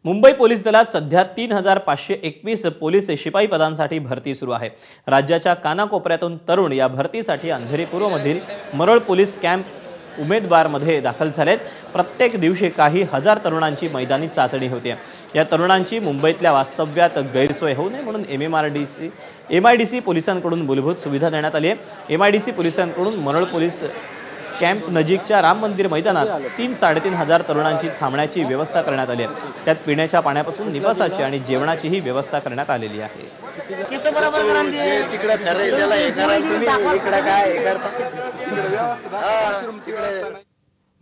Mumbai police दलात सध्या 3521 police शिपाई पदांसाठी भरती सुरू आहे। राज्याच्या कानाकोपऱ्यातून तरुण या भरतीसाठी अंधेरी पूर्वमधील मरोळ पोलीस कॅम्प उमेदवारमध्ये दाखल झालेत। प्रत्येक दिवशी काही हजार तरुणांची मैदानी चाचणी होते। या तरुणांची मुंबईतल्या वास्तव्यात गैरसोय होऊ नये म्हणून एमआयडीसी पोलिसांकडून मूलभूत सुविधा देण्यात आली आहे। एमआयडीसी पोलिसांकडून मरोळ पोलीस कॅम्प नजीकच्या राम मंदिर मैदानात 3-3.5 हजार तरुणांची थांबण्याची व्यवस्था करण्यात आली आहे। त्यात पिण्याच्या पाण्यापासून निवासाची आणि जेवणाचीही व्यवस्था करण्यात आलेली आहे।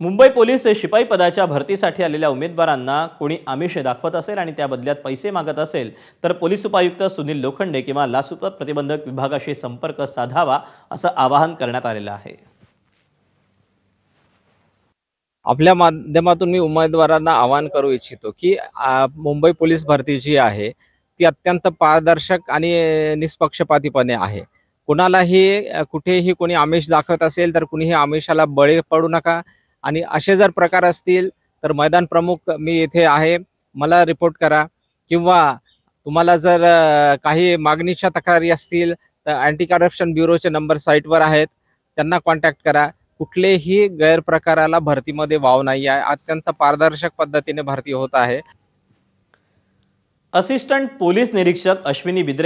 मुंबई पोलीस शिपाई पदाच्या भरतीसाठी आलेल्या उमेदवारांना कोणी आमिष दाखवत असेल आणि त्या बदल्यात पैसे मागत असेल तर पोलीस उपायुक्त सुनील लोखंडे किंवा लाचलुचपत प्रतिबंधक विभागाशी संपर्क साधावा असं आवाहन करण्यात आलेलं आहे। आपल्या माध्यमातून मी उमेदवारांना आवाहन करू इच्छितो की मुंबई पोलीस भरती जी आहे ती अत्यंत पारदर्शक आणि निष्पक्षपातीपणे आहे। कुणालाही कुठेही कोणी आमिष दाखवत असेल तर कुणीही आमिषाला बळी पडू नका आणि असे जर प्रकार असतील तर मैदान प्रमुख मी येथे आहे, मला रिपोर्ट करा किंवा तुम्हाला जर काही मागणीच्या तक्रारी असतील तर अँटी करप्शन ब्युरोचे नंबर साईटवर आहेत, त्यांना कॉन्टॅक्ट करा। कुठलेही गैरप्रकाराला भरतीमध्ये वाव नाही आहे। अत्यंत पारदर्शक पद्धतीने भरती होत आहे। असिस्टंट पोलीस निरीक्षक अश्विनी बिद्रे